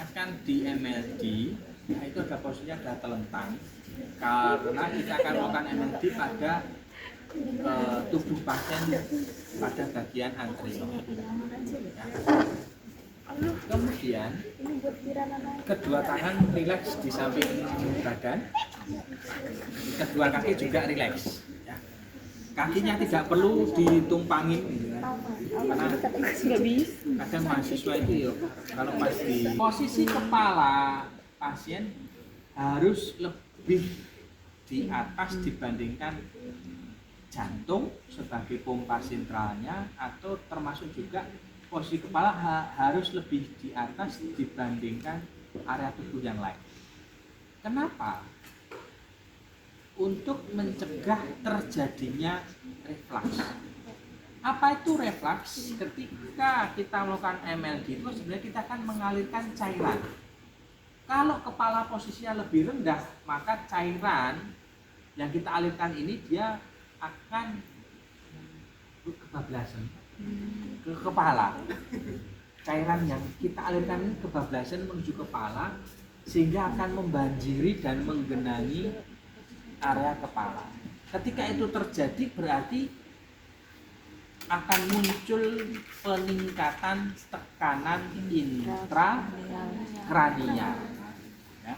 akan di MLD, nah itu ada posisinya ada telentang karena kita akan melakukan MLD pada tubuh pasien pada bagian anterior. Ya. Kemudian kedua tangan rileks di samping badan, kedua kaki juga rileks. Ya. Kakinya tidak perlu ditumpangin, karena kadang mahasiswa itu ya, kalau pas di posisi kepala pasien harus lebih di atas dibandingkan jantung sebagai pompa sentralnya, atau termasuk juga posisi kepala harus lebih di atas dibandingkan area tubuh yang lain. Kenapa? Untuk mencegah terjadinya reflux. Apa itu reflux? Ketika kita melakukan MLD itu sebenarnya kita akan mengalirkan cairan. Kalau kepala posisinya lebih rendah, maka cairan yang kita alirkan ini dia akan kebablasan ke kepala. Cairan yang kita alirkan ini kebablasan menuju kepala, sehingga akan membanjiri dan menggenangi area kepala. Ketika itu terjadi berarti akan muncul peningkatan tekanan intrakranial. Ya.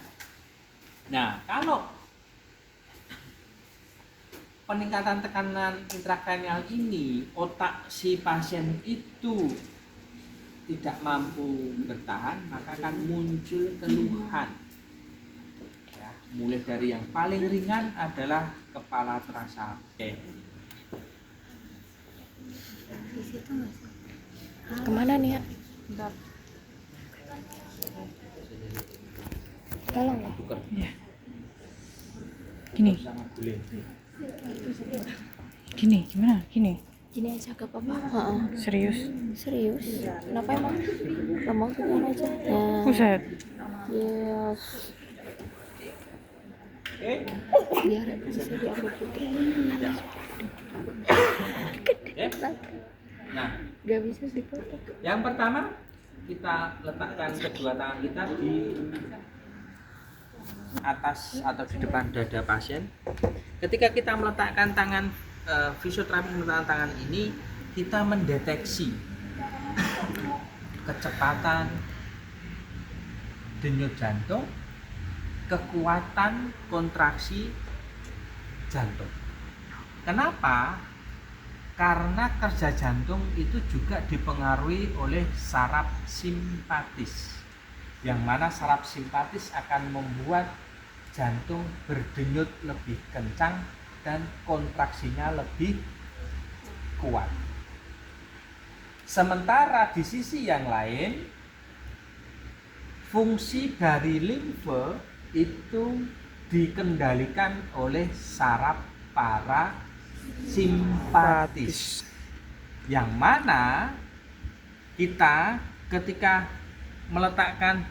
Nah, kalau peningkatan tekanan intrakranial ini otak si pasien itu tidak mampu bertahan, maka akan muncul keluhan. Ya, mulai dari yang paling ringan adalah kepala terasa pegal. Kemana nih ya? Tolong ya. Ya. Gini. Gini, gimana? Gini. Gini aja gak apa-apa. Serius. Serius? Kenapa emang? Ngomong gimana aja? Nah. Buset. Yes. Biar bisa diambil putih. Nah, Gak bisa dipotong. yang pertama kita letakkan kedua tangan kita di atas atau di depan dada pasien. Ketika kita meletakkan tangan, fisioterapi meletakkan tangan ini, kita mendeteksi kecepatan denyut jantung, kekuatan kontraksi jantung. Kenapa? Karena kerja jantung itu juga dipengaruhi oleh saraf simpatis, yang mana saraf simpatis akan membuat jantung berdenyut lebih kencang dan kontraksinya lebih kuat. Sementara di sisi yang lain, fungsi dari limfe itu dikendalikan oleh saraf parasimpatis, yang mana kita ketika meletakkan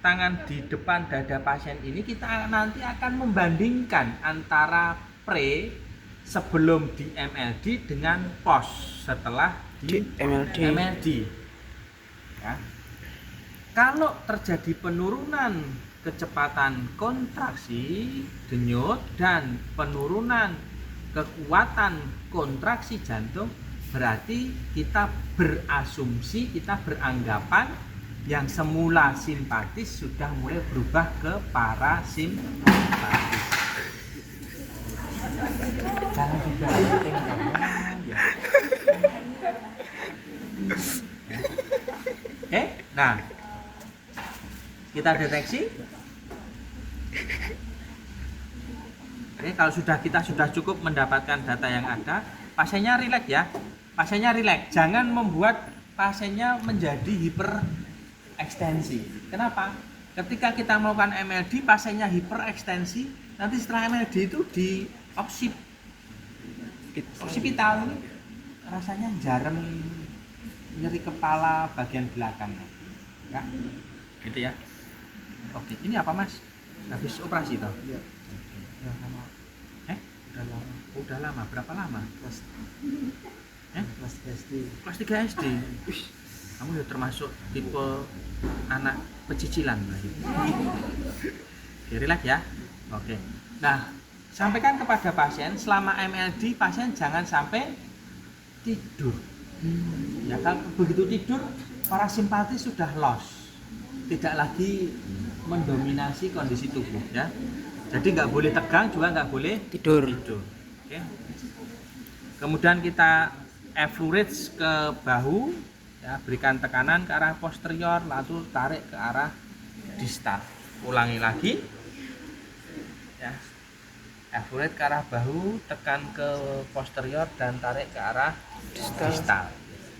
tangan di depan dada pasien ini, kita nanti akan membandingkan antara sebelum di MLD dengan post setelah di MLD. Ya. Kalau terjadi penurunan kecepatan kontraksi denyut dan penurunan kekuatan kontraksi jantung, berarti kita berasumsi, kita beranggapan yang semula simpatis sudah mulai berubah ke parasimpatis. Jangan juga nah kita deteksi. Oke, kalau kita sudah cukup mendapatkan data yang ada, pasiennya rileks ya. Pasiennya rileks, jangan membuat pasiennya menjadi hiperekstensi. Kenapa? Ketika kita melakukan MLD, pasiennya hiperekstensi, nanti setelah MLD itu di oksipital ini rasanya jarem, nyeri kepala bagian belakang. Ya, gitu ya. Oke, ini apa Mas? Habis operasi toh? Iya. Udah lama. Berapa lama? Kelas SD. Kelas 3 SD. Wih, kamu ya termasuk tipe anak pecicilan. Oke, relax ya. Oke. Nah, sampaikan kepada pasien selama MLD pasien jangan sampai tidur. Ya kan begitu tidur parasimpatis sudah loss, tidak lagi mendominasi kondisi tubuh ya. Jadi nggak boleh tegang juga nggak boleh tidur. Oke. Kemudian kita effleurage ke bahu, ya, berikan tekanan ke arah posterior, lalu tarik ke arah distal. Ulangi lagi, ya, effleurage ke arah bahu, tekan ke posterior dan tarik ke arah distal.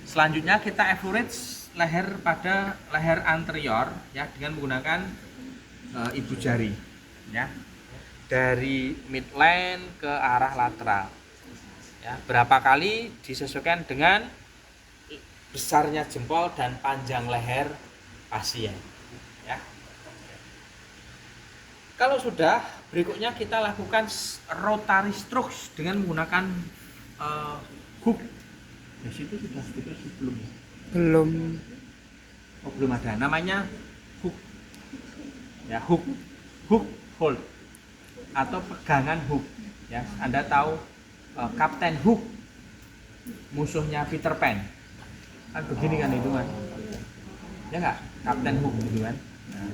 Selanjutnya kita effleurage leher pada leher anterior, ya, dengan menggunakan ibu jari, ya, dari midline ke arah lateral. Ya, berapa kali disesuaikan dengan besarnya jempol dan panjang leher pasien. Ya. Kalau sudah, berikutnya kita lakukan rotary strokes dengan menggunakan hook. Di situ sudah dikasih belum ya? Belum. Oh, belum ada. Namanya hook. Ya, hook hold atau pegangan hook. Ya, Anda tahu Kapten Hook, musuhnya Peter Pan, kan begini kan itu kan, ya nggak, Kapten Hook gitu kan. Nah,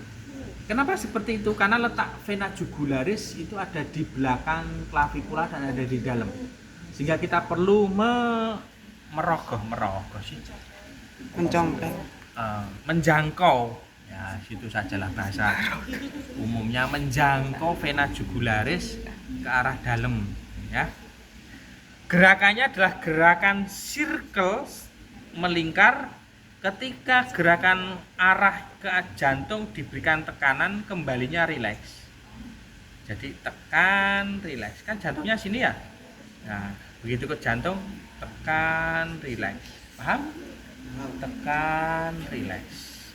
kenapa seperti itu? Karena letak vena jugularis itu ada di belakang klavikula dan ada di dalam, sehingga kita perlu merogoh sih, Mencongkel. menjangkau, ya situ sajalah bahasa umumnya, menjangkau vena jugularis ke arah dalam, ya. Gerakannya adalah gerakan circle melingkar. Ketika gerakan arah ke jantung diberikan tekanan, kembalinya rileks. Jadi tekan, rileks. Kan jantungnya sini ya. Nah, begitu ke jantung, tekan, rileks. Paham? Tekan, rileks.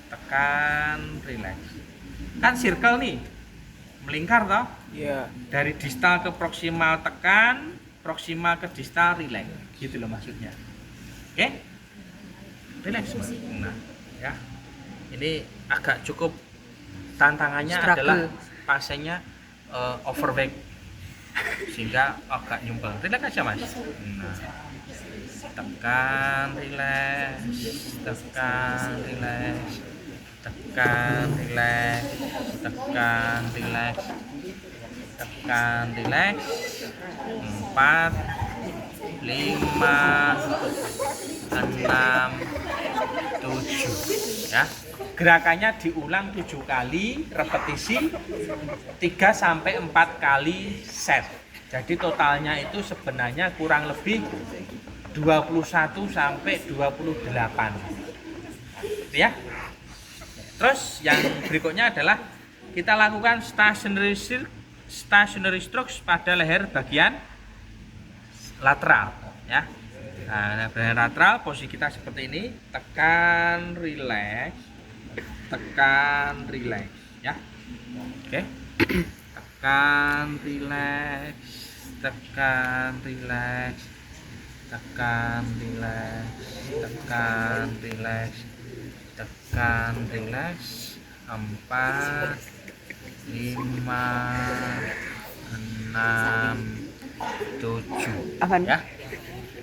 Tekan, rileks. Kan circle nih. Melingkar toh? Iya. Dari distal ke proksimal tekan, proksimal ke distal relax, gitu loh maksudnya. Oke? Relax. Nah, ya. Ini agak cukup tantangannya adalah pasiennya overweight sehingga agak nyumbang. Relax aja, Mas. Nah. Tekan, relax, tekan, relax. Tekan, relax, tekan, relax. Tekan, relax. 4, 5, 6, 7, ya. Gerakannya diulang 7 kali, repetisi 3 sampai 4 kali set. Jadi totalnya itu sebenarnya kurang lebih 21 sampai 28. Ya. Terus yang berikutnya adalah kita lakukan stationary strokes pada leher bagian lateral, ya. Nah, bagian lateral posisi kita seperti ini, tekan, relax, ya. Oke. Tekan, relax, tekan, relax, tekan, relax, tekan, relax, tekan, relax. 4, 5, 6, 7. Apaan? Ya.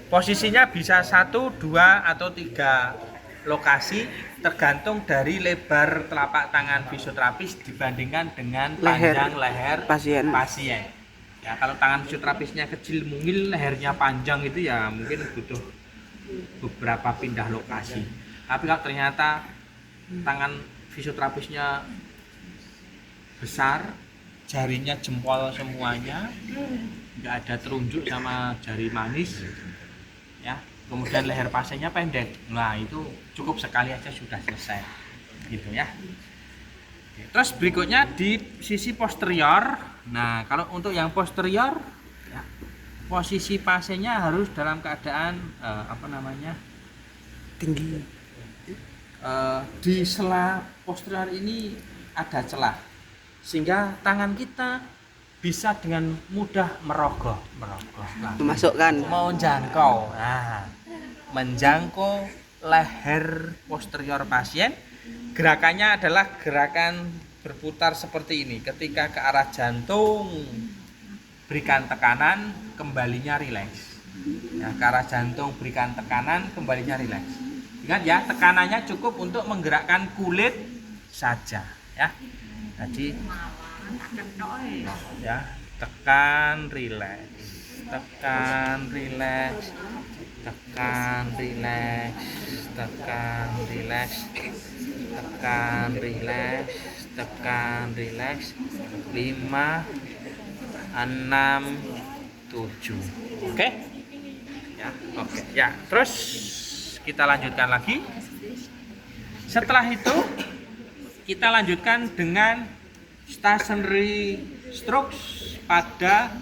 Posisinya bisa 1, 2, atau 3 lokasi tergantung dari lebar telapak tangan fisioterapis dibandingkan dengan panjang leher pasien. Ya, kalau tangan fisioterapisnya kecil mungil, lehernya panjang itu ya mungkin butuh beberapa pindah lokasi. Tapi kalau ternyata tangan fisioterapisnya besar, jarinya jempol semuanya, nggak ada telunjuk sama jari manis, ya, kemudian leher pasiennya pendek, nah itu cukup sekali aja sudah selesai, gitu ya. Terus berikutnya di sisi posterior. Nah, kalau untuk yang posterior, ya, posisi pasiennya harus dalam keadaan Tinggi. Di sela posterior ini ada celah, sehingga tangan kita bisa dengan mudah merogoh, Memasukkan. menjangkau leher posterior pasien Gerakannya adalah gerakan berputar seperti ini. Ketika ke arah jantung, berikan tekanan, kembalinya rileks. Ya, ke arah jantung berikan tekanan, kembalinya rileks. Ingat ya, tekanannya cukup untuk menggerakkan kulit saja. Ya, jadi ya, tekan, rileks, tekan, rileks, tekan, rileks, tekan, rileks, tekan, rileks, tekan, rileks. 5, 6, 7. Oke? Ya, oke. Ya, terus kita lanjutkan lagi. Setelah itu kita lanjutkan dengan stationary strokes pada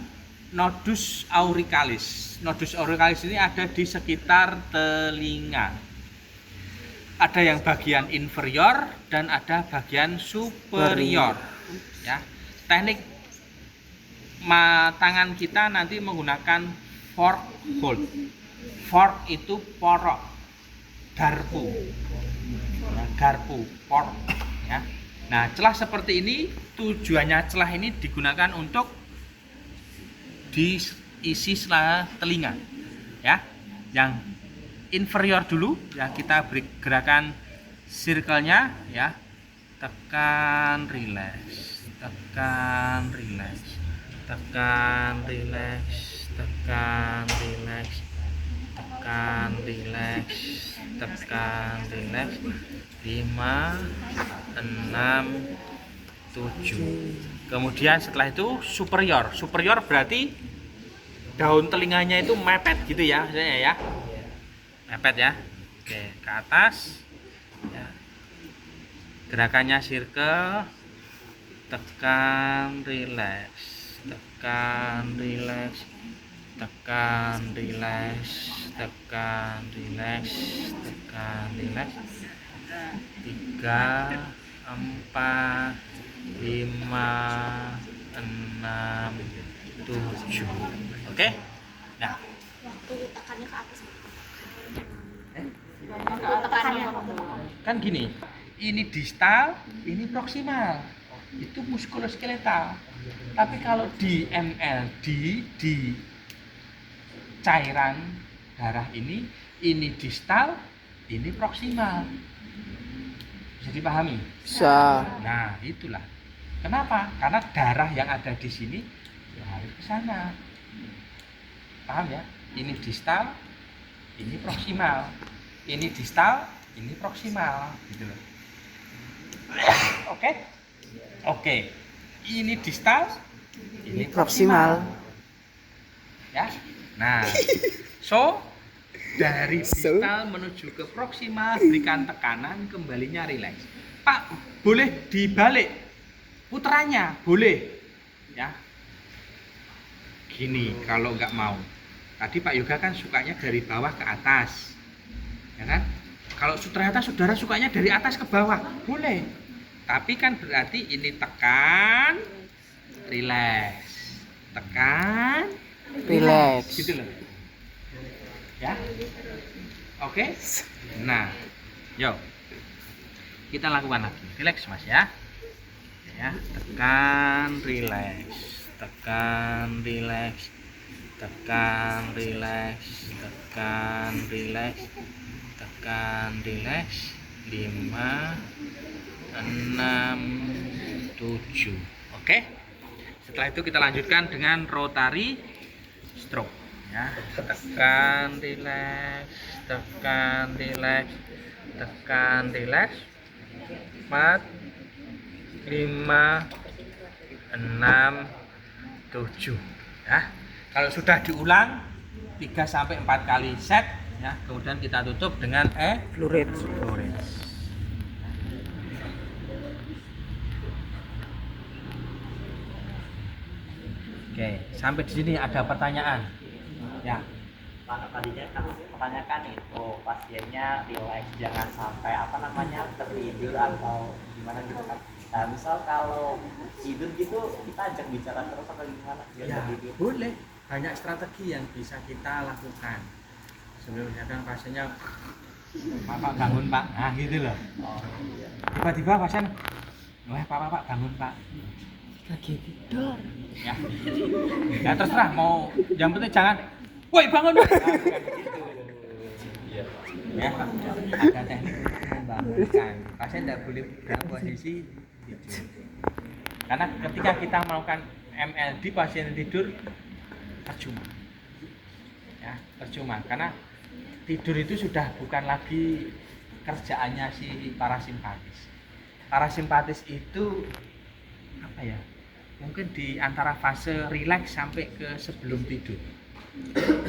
nodus auriculis. Nodus auriculis ini ada di sekitar telinga. Ada yang bagian inferior dan ada bagian superior. Ya. Teknik tangan kita nanti menggunakan fork hold. Fork itu porok, garpu, ya, garpu, fork. Ya. Nah, celah seperti ini tujuannya celah ini digunakan untuk diisi setelah telinga. Ya, yang inferior dulu, ya kita beri gerakan circle-nya, ya, tekan, relax, tekan, relax, tekan, relax, tekan, relax, tekan, relax, tekan, relax. 5, 6, 7. Kemudian setelah itu superior. Superior berarti daun telinganya itu mepet gitu ya, maksudnya ya. Mepet ya. Oke, ke atas. Ya. Gerakannya circle, tekan, relax, tekan, relax, tekan, relax, tekan, relax, tekan, relax. 3, 4, 5, 6, 7. Oke? Nah, Waktu tekannya ke atas. tekannya kan gini, ini distal, ini proksimal, itu muskuloskeletal. Tapi kalau di MLD, di cairan darah ini distal, ini proksimal. Bisa dipahami? Bisa. Nah, itulah kenapa, karena darah yang ada di sini ya harus ke sana. Paham ya? Ini distal, ini proksimal. Ini distal, ini proksimal, gitu loh. Oke? Oke. Ini distal, ini proksimal. Ya. Nah, so dari distal menuju ke proksimal berikan tekanan, kembalinya rileks. Pak, boleh dibalik puterannya, boleh. Ya. Gini kalau nggak mau. Tadi Pak Yoga kan sukanya dari bawah ke atas. Ya kan? Kalau ternyata saudara sukanya dari atas ke bawah, boleh. Tapi kan berarti ini tekan, rileks, tekan, Relax. gitu loh. Ya, oke. Nah, yuk kita lakukan lagi. Rileks mas ya. Ya, tekan, rileks, tekan, rileks, tekan, rileks, tekan, rileks, tekan, rileks. 5, 6, 7. Oke. Setelah itu kita lanjutkan dengan rotary stroke. Ya, tekan, rileks, tekan, rileks, tekan, rileks. 4, 5, 6, 7. Ya. Kalau sudah diulang 3 sampai 4 kali set, ya, kemudian kita tutup dengan Fluorid. fluorid. Oke, sampai di sini ada pertanyaan. Ya. Pak, tadinya kan pertanyakan itu pasiennya relax, jangan sampai tertidur atau gimana gitu kan. Nah, misal kalau tidur gitu kita ajak bicara terus atau gimana biar Ya, tertidur. boleh. Banyak strategi yang bisa kita lakukan. Sebelum misalkan pasiennya Pak bangun Pak, nah gitu loh. Tiba-tiba pasien, wah Pak bangun Pak, lagi tidur. Ya, ya terserah mau, yang penting jangan, woi bangun Pak. Nah, bukan begitu. Ya, ada teknik untuk membangunkan. Pasien tidak boleh dalam posisi tidur. Karena ketika kita melakukan MLD pasien tidur percuma. Ya, percuma karena tidur itu sudah bukan lagi kerjaannya si parasimpatis. Parasimpatis itu apa ya? Mungkin di antara fase rileks sampai ke sebelum tidur.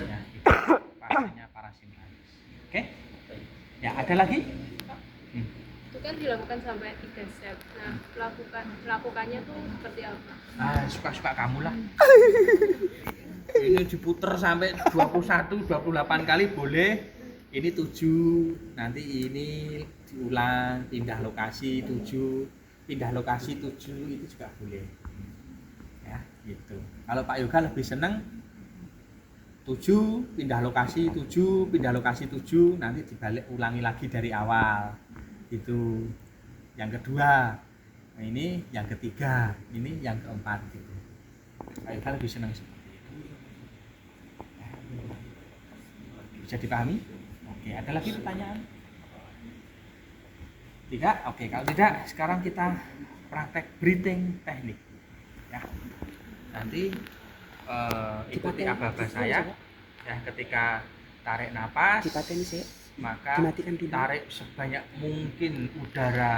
Ya, itu fasenya parasimpatis. Oke? Ya, ada lagi? Itu kan dilakukan sampai 3 step. Nah, melakukannya tuh seperti apa? Ah, suka-suka kamu lah. Ini diputer sampai 21, 28 kali boleh. Ini 7, nanti ini diulang, pindah lokasi 7, pindah lokasi 7 itu juga boleh. Ya, gitu. Kalau Pak Yoga lebih seneng 7, pindah lokasi 7, pindah lokasi 7, nanti dibalik ulangi lagi dari awal. Itu yang kedua. Nah, ini yang ketiga, ini yang keempat gitu. Pak Yoga lebih senang seperti itu. Bisa dipahami? Oke, ada lagi pertanyaan? Tidak? Oke, kalau tidak sekarang kita praktek breathing teknik. Ya. Nanti ikuti aba-aba saya. Ya, ketika tarik napas, maka tarik sebanyak mungkin udara